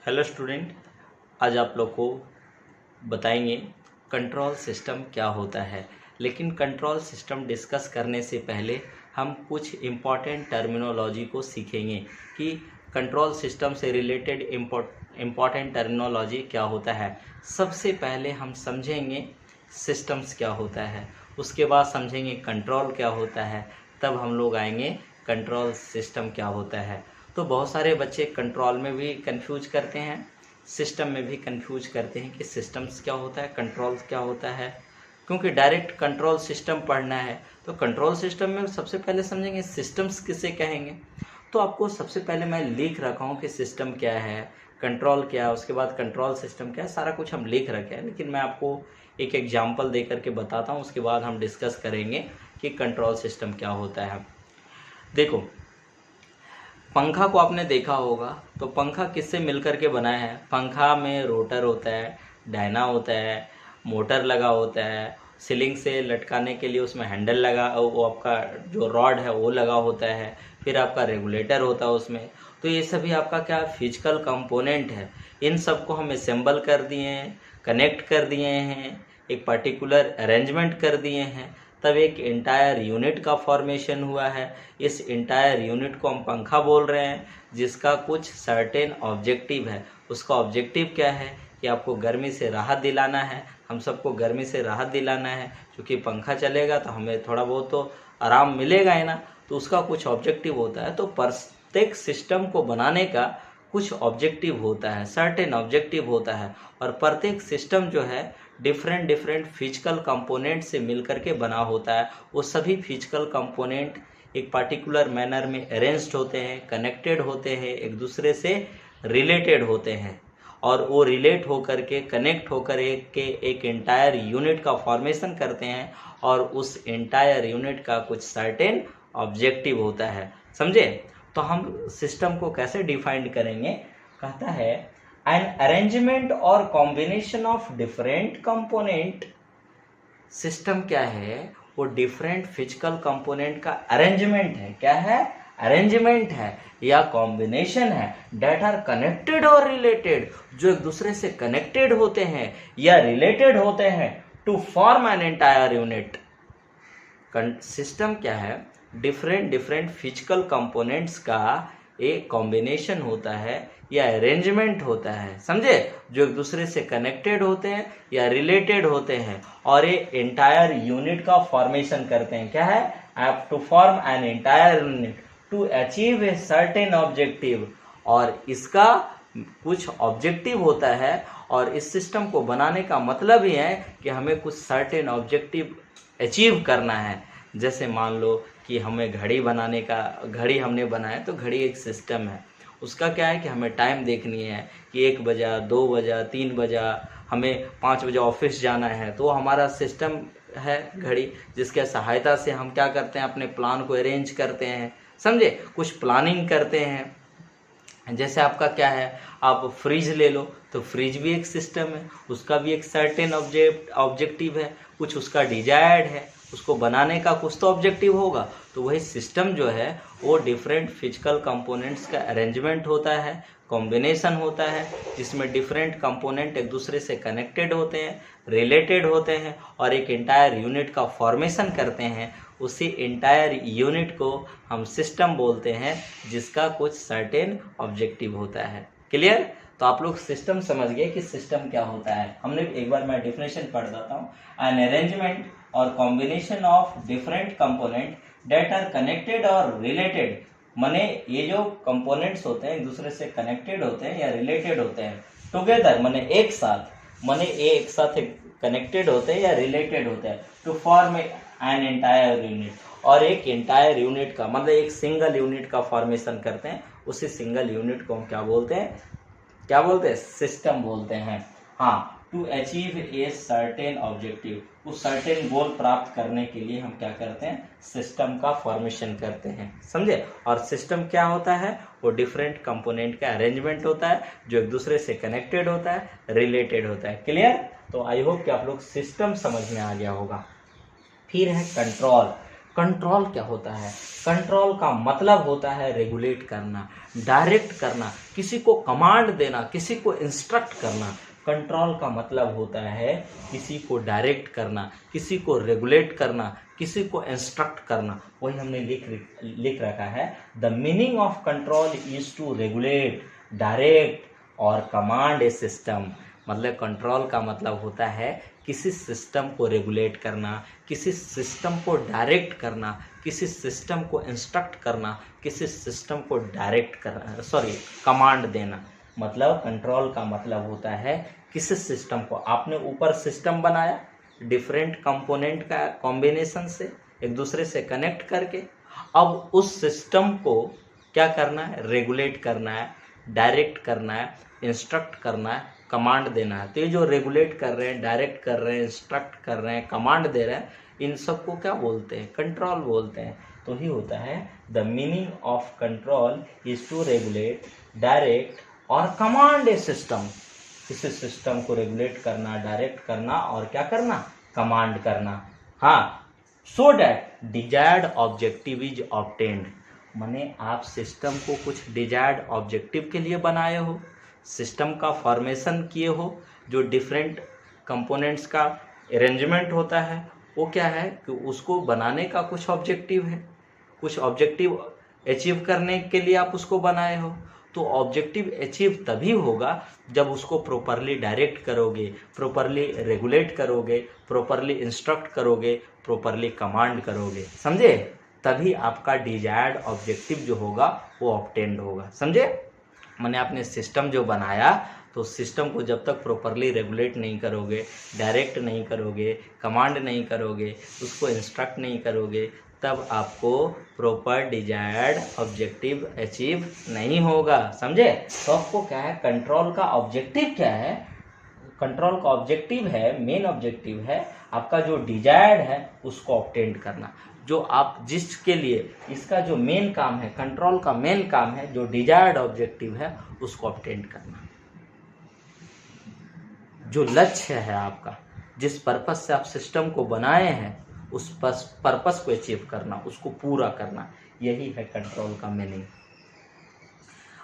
Hello student, आज आप लोग को बताएंगे कंट्रोल सिस्टम क्या होता है। लेकिन कंट्रोल सिस्टम डिस्कस करने से पहले हम कुछ इम्पॉर्टेंट टर्मिनोलॉजी को सीखेंगे कि कंट्रोल सिस्टम से रिलेटेड इम्पॉर्टेंट टर्मिनोलॉजी क्या होता है। सबसे पहले हम समझेंगे सिस्टम्स क्या होता है, उसके बाद समझेंगे कंट्रोल क्या होता है, तब हम लोग आएंगे कंट्रोल सिस्टम क्या होता है। तो बहुत सारे बच्चे कंट्रोल में भी कंफ्यूज करते हैं, सिस्टम में भी कंफ्यूज करते हैं कि सिस्टम्स क्या होता है, कंट्रोल क्या होता है। क्योंकि डायरेक्ट कंट्रोल सिस्टम पढ़ना है तो कंट्रोल सिस्टम में सबसे पहले समझेंगे सिस्टम्स किसे कहेंगे। तो आपको सबसे पहले मैं लिख रखा हूँ कि सिस्टम क्या है, कंट्रोल क्या है, उसके बाद कंट्रोल सिस्टम क्या है, सारा कुछ हम लिख रखे हैं। लेकिन मैं आपको एक एग्जाम्पल दे करके बताता हूँ, उसके बाद हम डिस्कस करेंगे कि कंट्रोल सिस्टम क्या होता है। देखो, पंखा को आपने देखा होगा, तो पंखा किससे मिलकर के बना है। पंखा में रोटर होता है, डायना होता है, मोटर लगा होता है, सीलिंग से लटकाने के लिए उसमें हैंडल लगा, वो आपका जो रॉड है वो लगा होता है, फिर आपका रेगुलेटर होता है उसमें। तो ये सभी आपका क्या फिजिकल कंपोनेंट है। इन सबको हम असेंबल कर दिए हैं, कनेक्ट कर दिए हैं, एक पर्टिकुलर अरेंजमेंट कर दिए हैं, तब एक इंटायर यूनिट का फॉर्मेशन हुआ है। इस इंटायर यूनिट को हम पंखा बोल रहे हैं, जिसका कुछ सर्टेन ऑब्जेक्टिव है। उसका ऑब्जेक्टिव क्या है कि आपको गर्मी से राहत दिलाना है, हम सबको गर्मी से राहत दिलाना है। क्योंकि पंखा चलेगा तो हमें थोड़ा बहुत तो आराम मिलेगा ही ना, तो उसका कुछ ऑब्जेक्टिव होता है। तो प्रत्येक सिस्टम को बनाने का कुछ ऑब्जेक्टिव होता है, सर्टेन ऑब्जेक्टिव होता है। और प्रत्येक सिस्टम जो है डिफरेंट फिजिकल कंपोनेंट से मिलकर के बना होता है। वो सभी फिजिकल कंपोनेंट एक पर्टिकुलर मैनर में अरेंज्ड होते हैं, कनेक्टेड होते हैं, एक दूसरे से रिलेटेड होते हैं, और वो रिलेट होकर के कनेक्ट होकर एक इंटायर यूनिट का फॉर्मेशन करते हैं। और उस इंटायर यूनिट का कुछ सर्टेन ऑब्जेक्टिव होता है, समझे। तो हम सिस्टम को कैसे डिफाइन करेंगे, कहता है an arrangement or combination of different component। System क्या है, वो डिफरेंट फिजिकल कंपोनेंट का अरेंजमेंट है। क्या है, अरेंजमेंट है या कॉम्बिनेशन है, डेट आर कनेक्टेड और रिलेटेड, जो एक दूसरे से कनेक्टेड होते हैं या रिलेटेड होते हैं to form an entire unit. System क्या है, डिफरेंट फिजिकल कंपोनेंट्स का एक कॉम्बिनेशन होता है या अरेंजमेंट होता है, समझे, जो एक दूसरे से कनेक्टेड होते हैं या रिलेटेड होते हैं और ये एंटायर यूनिट का फॉर्मेशन करते हैं। क्या है, have to form an entire unit to achieve a certain objective. और इसका कुछ ऑब्जेक्टिव होता है, और इस सिस्टम को बनाने का मतलब ही है कि हमें कुछ सर्टेन ऑब्जेक्टिव अचीव करना है। जैसे मान लो कि हमें घड़ी बनाने का, घड़ी हमने बनाया तो घड़ी एक सिस्टम है। उसका क्या है कि हमें टाइम देखनी है कि 1 बजा, 2 बजा, 3 बजा, हमें 5 बजे ऑफिस जाना है। तो हमारा सिस्टम है घड़ी, जिसके सहायता से हम क्या करते हैं, अपने प्लान को अरेंज करते हैं, समझे, कुछ प्लानिंग करते हैं। जैसे आपका क्या है, आप फ्रिज ले लो, तो फ्रिज भी एक सिस्टम है, उसका भी एक सर्टेन ऑब्जेक्टिव है, कुछ उसका डिजायर्ड है, उसको बनाने का कुछ तो ऑब्जेक्टिव होगा। तो वही सिस्टम जो है वो डिफरेंट फिजिकल कंपोनेंट्स का अरेंजमेंट होता है, कॉम्बिनेशन होता है, जिसमें डिफरेंट कंपोनेंट एक दूसरे से कनेक्टेड होते हैं, रिलेटेड होते हैं और एक इंटायर यूनिट का फॉर्मेशन करते हैं। उसी इंटायर यूनिट को हम सिस्टम बोलते हैं, जिसका कुछ सर्टेन ऑब्जेक्टिव होता है। क्लियर। तो आप लोग सिस्टम समझ गए कि सिस्टम क्या होता है। हमने एक बार मैं डेफिनेशन पढ़ देता हूँ, एन अरेंजमेंट और combination of different component that are connected और रिलेटेड। माने ये जो कंपोनेंट्स होते हैं एक दूसरे से कनेक्टेड होते हैं या रिलेटेड होते हैं टुगेदर, माने एक साथ, माने एक साथ कनेक्टेड होते हैं या रिलेटेड होते हैं to form an entire unit. और एक एंटायर यूनिट का मतलब एक सिंगल यूनिट का फॉर्मेशन करते हैं। उसी सिंगल यूनिट को हम क्या बोलते हैं, क्या बोलते हैं, सिस्टम बोलते हैं। हाँ, to achieve a certain objective, उस सर्टेन गोल प्राप्त करने के लिए हम क्या करते हैं, सिस्टम का फॉर्मेशन करते हैं, समझे। और सिस्टम क्या होता है, वो डिफरेंट कंपोनेंट का अरेंजमेंट होता है, जो एक दूसरे से कनेक्टेड होता है, रिलेटेड होता है। क्लियर। तो आई होप कि आप लोग सिस्टम समझ में आ गया होगा। फिर है कंट्रोल। कंट्रोल क्या होता है? कंट्रोल का मतलब होता है रेगुलेट करना, डायरेक्ट करना, किसी को कमांड देना, किसी को इंस्ट्रक्ट करना। कंट्रोल का मतलब होता है किसी को डायरेक्ट करना, किसी को रेगुलेट करना, किसी को इंस्ट्रक्ट करना। वही हमने लिख रखा है, the meaning of control is to regulate, direct और कमांड ए सिस्टम। मतलब कंट्रोल का मतलब होता है किसी सिस्टम को रेगुलेट करना, किसी सिस्टम को डायरेक्ट करना, किसी सिस्टम को इंस्ट्रक्ट करना, किसी सिस्टम को डायरेक्ट करना, कमांड देना। मतलब कंट्रोल का मतलब होता है किसी सिस्टम को, आपने ऊपर सिस्टम बनाया डिफरेंट कंपोनेंट का कॉम्बिनेशन से एक दूसरे से कनेक्ट करके, अब उस सिस्टम को क्या करना है? रेगुलेट करना है, डायरेक्ट करना है, इंस्ट्रक्ट करना है, कमांड देना है। तो ये जो रेगुलेट कर रहे हैं, डायरेक्ट कर रहे हैं, इंस्ट्रक्ट कर रहे हैं, कमांड दे रहे हैं, इन सब को क्या बोलते हैं? कंट्रोल बोलते हैं। तो ही होता है the meaning of control is to regulate, direct और कमांड ए सिस्टम। किसी सिस्टम को रेगुलेट करना, डायरेक्ट करना और क्या करना? कमांड करना। हाँ, so that desired objective is obtained. माने आप सिस्टम को कुछ डिजायर्ड ऑब्जेक्टिव के लिए बनाए हो, सिस्टम का फॉर्मेशन किए हो, जो डिफरेंट कंपोनेंट्स का अरेंजमेंट होता है, वो क्या है कि उसको बनाने का कुछ ऑब्जेक्टिव है, कुछ ऑब्जेक्टिव अचीव करने के लिए आप उसको बनाए हो। तो ऑब्जेक्टिव अचीव तभी होगा जब उसको प्रॉपरली डायरेक्ट करोगे, प्रॉपरली रेगुलेट करोगे, प्रॉपरली इंस्ट्रक्ट करोगे, प्रॉपरली कमांड करोगे, समझे? तभी आपका डिजायर्ड ऑब्जेक्टिव जो होगा वो ऑब्टेन्ड होगा, समझे? मैंने आपने सिस्टम जो बनाया, तो सिस्टम को जब तक प्रॉपरली रेगुलेट नहीं करोगे, डायरेक्ट नहीं करोगे, कमांड नहीं करोगे, उसको इंस्ट्रक्ट नहीं करोगे, तब आपको प्रॉपर डिजायर्ड ऑब्जेक्टिव अचीव नहीं होगा, समझे? तो आपको क्या है, कंट्रोल का ऑब्जेक्टिव क्या है? कंट्रोल का ऑब्जेक्टिव है, मेन ऑब्जेक्टिव है आपका जो डिजायर्ड है उसको ऑब्टेन करना। जो आप जिसके लिए इसका जो मेन काम है, कंट्रोल का मेन काम है, जो डिजायर्ड ऑब्जेक्टिव है उसको ऑब्टेन करना। जो लक्ष्य है आपका, जिस पर्पस से आप सिस्टम को बनाए हैं, उस पर्पस को अचीव करना, उसको पूरा करना, यही है कंट्रोल का मीनिंग।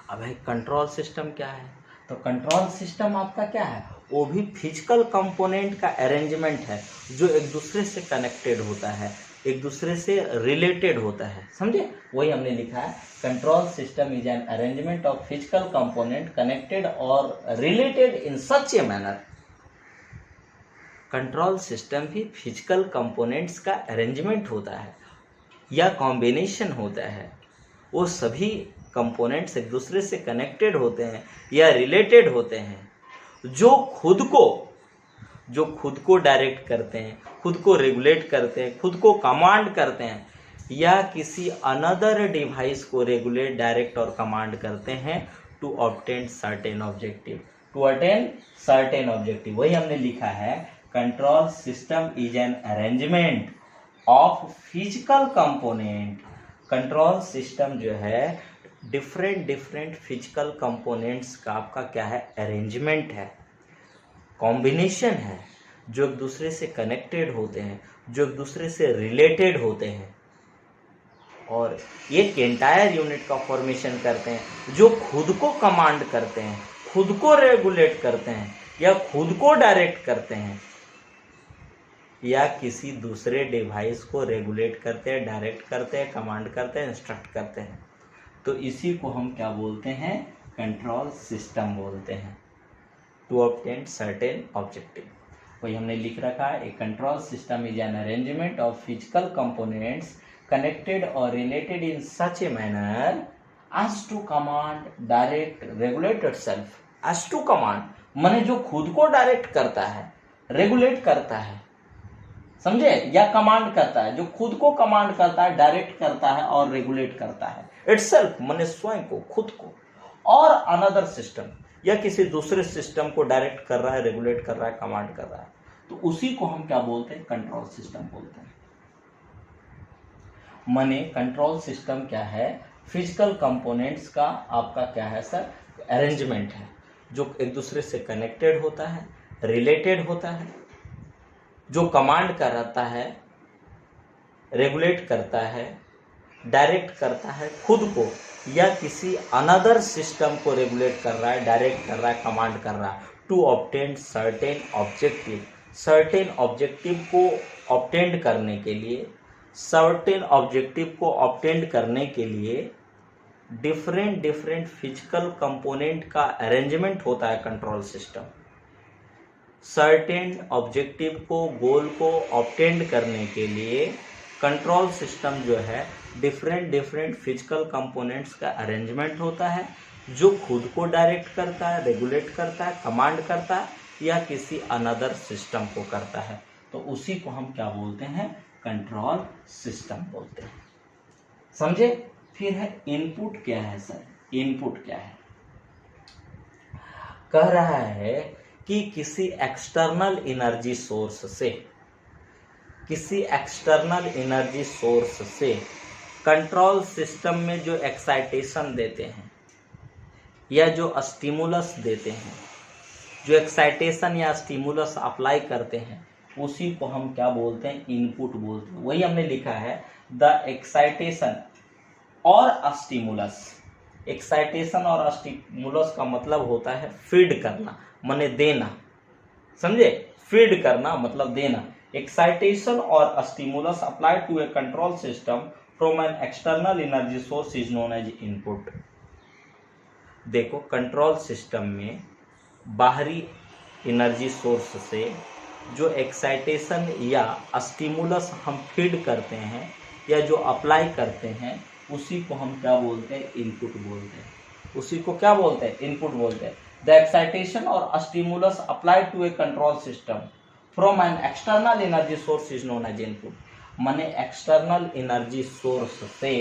अब है कंट्रोल सिस्टम क्या है? तो कंट्रोल सिस्टम आपका क्या है? वो भी फिजिकल कंपोनेंट का अरेंजमेंट है जो एक दूसरे से कनेक्टेड होता है, एक दूसरे से रिलेटेड होता है, समझे? वही हमने लिखा है, control system is an arrangement of physical component connected और related in such a manner. Control system भी फिजिकल कंपोनेंट्स का अरेंजमेंट होता है या कॉम्बिनेशन होता है। वो सभी कंपोनेंट्स एक दूसरे से कनेक्टेड होते हैं या रिलेटेड होते हैं, जो खुद को डायरेक्ट करते हैं, खुद को रेगुलेट करते हैं, खुद को कमांड करते हैं, या किसी अनदर डिवाइस को रेगुलेट, डायरेक्ट और कमांड करते हैं to obtain certain objective, to attain certain objective. वही हमने लिखा है, control system is an arrangement of physical component. Control system जो है डिफरेंट फिजिकल कंपोनेंट्स का आपका क्या है? अरेंजमेंट है, कॉम्बिनेशन है, जो एक दूसरे से कनेक्टेड होते हैं, जो एक दूसरे से रिलेटेड होते हैं और एक एंटायर यूनिट का फॉर्मेशन करते हैं, जो खुद को कमांड करते हैं, खुद को रेगुलेट करते हैं या खुद को डायरेक्ट करते हैं या किसी दूसरे डिवाइस को रेगुलेट करते हैं, डायरेक्ट करते हैं, कमांड करते हैं, इंस्ट्रक्ट करते हैं। तो इसी को हम क्या बोलते हैं? कंट्रोल सिस्टम बोलते हैं, टू ऑब्टेन सर्टेन ऑब्जेक्टिव। वही हमने लिख रखा है, a control system is an arrangement of physical components connected और related in such a manner as to command, direct, regulate itself. As to command माने जो खुद को डायरेक्ट करता है, रेगुलेट करता है, समझे? या कमांड करता है, जो खुद को कमांड करता है, डायरेक्ट करता है और रेगुलेट करता है। इटसेल्फ माने स्वयं को, खुद को, और अनदर सिस्टम या किसी दूसरे सिस्टम को डायरेक्ट कर रहा है, रेगुलेट कर रहा है, कमांड कर रहा है, तो उसी को हम क्या बोलते हैं? कंट्रोल सिस्टम बोलते हैं। माने कंट्रोल सिस्टम क्या है? फिजिकल कंपोनेंट्स का आपका क्या है सर? अरेंजमेंट है, जो एक दूसरे से कनेक्टेड होता है, रिलेटेड होता है, जो कमांड कराता है रेगुलेट करता है, डायरेक्ट करता है खुद को या किसी अनदर सिस्टम को रेगुलेट कर रहा है, डायरेक्ट कर रहा है, कमांड कर रहा है to obtain certain objective. Certain objective को ऑब्टेन करने के लिए, सर्टेन ऑब्जेक्टिव को ऑब्टेन करने के लिए डिफरेंट डिफरेंट फिजिकल कंपोनेंट का अरेंजमेंट होता है कंट्रोल सिस्टम। सर्टेन ऑब्जेक्टिव को, गोल को ऑब्टेन करने के लिए कंट्रोल सिस्टम जो है डिफरेंट डिफरेंट फिजिकल कंपोनेंट्स का अरेंजमेंट होता है, जो खुद को डायरेक्ट करता है, रेगुलेट करता है, कमांड करता है या किसी अनदर सिस्टम को करता है। तो उसी को हम क्या बोलते हैं? कंट्रोल सिस्टम बोलते हैं। समझे? फिर है इनपुट क्या है सर? इनपुट क्या है? कह रहा है कि किसी एक्सटर्नल एनर्जी सोर्स से, किसी एक्सटर्नल एनर्जी सोर्स से कंट्रोल सिस्टम में जो एक्साइटेशन देते हैं या जो स्टिमुलस देते हैं, जो एक्साइटेशन या स्टिमुलस अप्लाई करते हैं, उसी को हम क्या बोलते हैं? इनपुट बोलते हैं। वही हमने लिखा है, द एक्साइटेशन और स्टिमुलस। एक्साइटेशन और स्टिमुलस का मतलब होता है फीड करना, माने देना। समझे? फीड करना मतलब देना। एक्साइटेशन और stimulus apply to a control system from an external energy source is known as input. देखो, कंट्रोल सिस्टम में बाहरी एनर्जी सोर्स से जो एक्साइटेशन या स्टिमुलस हम फीड करते हैं या जो अप्लाई करते हैं, उसी को हम क्या बोलते हैं? इनपुट बोलते हैं। उसी को क्या बोलते हैं? इनपुट बोलते हैं। द एक्साइटेशन और stimulus applied to a control system from an external energy source is known as input. माने एक्सटर्नल एनर्जी सोर्स से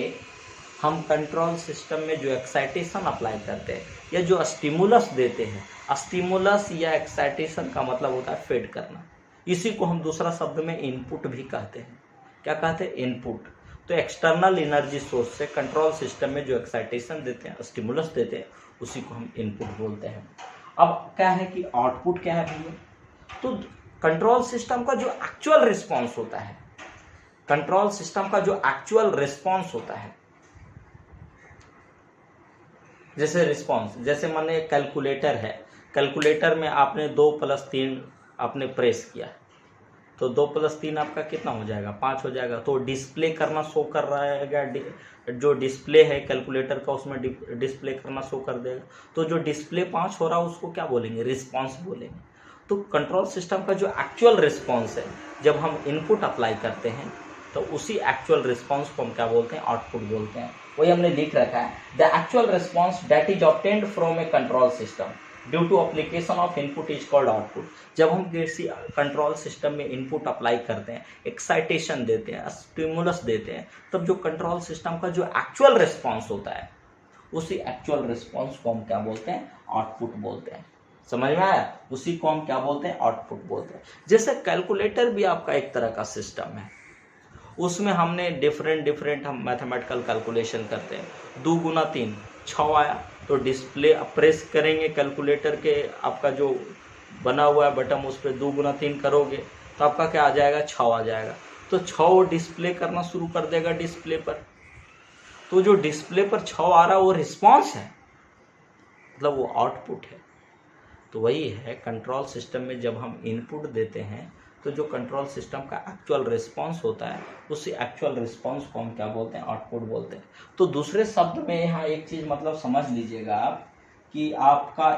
हम कंट्रोल सिस्टम में जो एक्साइटेशन अप्लाई करते हैं या जो स्टिमुलस देते हैं, स्टिमुलस या एक्साइटेशन का मतलब होता है फीड करना। इसी को हम दूसरा शब्द में इनपुट भी कहते हैं। क्या कहते हैं? इनपुट। तो एक्सटर्नल एनर्जी सोर्स से कंट्रोल सिस्टम में जो एक्साइटेशन देते हैं, स्टिमुलस देते हैं, उसी को हम इनपुट बोलते हैं। अब क्या है कि आउटपुट क्या है भैया? तो कंट्रोल सिस्टम का जो एक्चुअल रिस्पॉन्स होता है, कंट्रोल सिस्टम का जो एक्चुअल रिस्पॉन्स होता है, जैसे रिस्पॉन्स, जैसे माने कैलकुलेटर है, कैलकुलेटर में आपने 2+3 आपने प्रेस किया, तो 2+3 आपका कितना हो जाएगा? 5 हो जाएगा। तो डिस्प्ले करना शो कर रहा है, जो डिस्प्ले है कैलकुलेटर का, उसमें डिस्प्ले करना शो कर देगा। तो जो डिस्प्ले 5 हो रहा है उसको क्या बोलेंगे? रिस्पॉन्स बोलेंगे। तो कंट्रोल सिस्टम का जो एक्चुअल रिस्पॉन्स है, जब हम इनपुट अप्लाई करते हैं तो उसी एक्चुअल रिस्पॉन्स को हम क्या बोलते हैं? आउटपुट बोलते हैं। वही हमने लिख रखा है, the actual response that is obtained from a control system due to application of input is called output. जब हम किसी कंट्रोल सिस्टम में इनपुट अप्लाई करते हैं, एक्साइटेशन देते हैं, स्टिमुलस देते हैं, तब जो कंट्रोल सिस्टम का जो एक्चुअल रिस्पॉन्स होता है, उसी एक्चुअल रिस्पॉन्स को हम क्या बोलते हैं? आउटपुट बोलते हैं। समझ में आया? उसी को हम क्या बोलते हैं? आउटपुट बोलते हैं। जैसे कैलकुलेटर भी आपका एक तरह का सिस्टम है, उसमें हमने डिफरेंट हम मैथमेटिकल कैलकुलेशन करते हैं। 2 गुना 3 6 आया, तो डिस्प्ले प्रेस करेंगे कैलकुलेटर के, आपका जो बना हुआ है बटन, उस पर 2 गुना 3 करोगे तो आपका क्या आ जाएगा? 6 आ जाएगा। तो 6 डिस्प्ले करना शुरू कर देगा डिस्प्ले पर। तो जो डिस्प्ले पर 6 आ रहा है वो रिस्पॉन्स है, मतलब वो आउटपुट है। तो वही है कंट्रोल सिस्टम में जब हम इनपुट देते हैं तो जो कंट्रोल सिस्टम का एक्चुअल रिस्पॉन्स होता है, उसी एक्चुअल रिस्पॉन्स को हम क्या बोलते हैं? आउटपुट बोलते हैं। तो दूसरे शब्द में यहाँ एक चीज मतलब समझ लीजिएगा आप कि आपका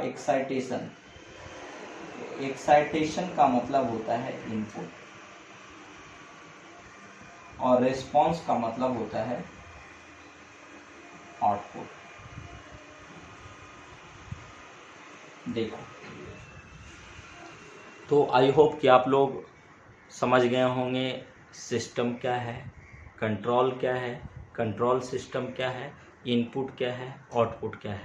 एक्साइटेशन का मतलब होता है इनपुट और रिस्पॉन्स का मतलब होता है आउटपुट। देखो, तो आई होप कि आप लोग समझ गए होंगे सिस्टम क्या है, कंट्रोल क्या है, कंट्रोल सिस्टम क्या है, इनपुट क्या है, आउटपुट क्या है।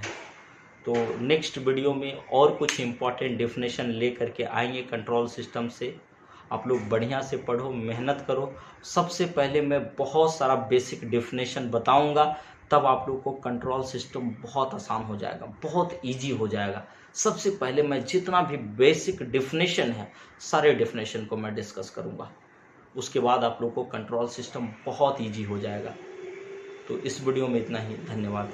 तो नेक्स्ट वीडियो में और कुछ इम्पॉर्टेंट डेफिनेशन ले करके आएंगे कंट्रोल सिस्टम से। आप लोग बढ़िया से पढ़ो, मेहनत करो। सबसे पहले मैं बहुत सारा बेसिक डेफिनेशन बताऊंगा, तब आप लोग को कंट्रोल सिस्टम बहुत आसान हो जाएगा, बहुत इजी हो जाएगा। सबसे पहले मैं जितना भी बेसिक डेफिनेशन है, सारे डेफिनेशन को मैं डिस्कस करूंगा। उसके बाद आप लोग को कंट्रोल सिस्टम बहुत ईजी हो जाएगा। तो इस वीडियो में इतना ही, धन्यवाद।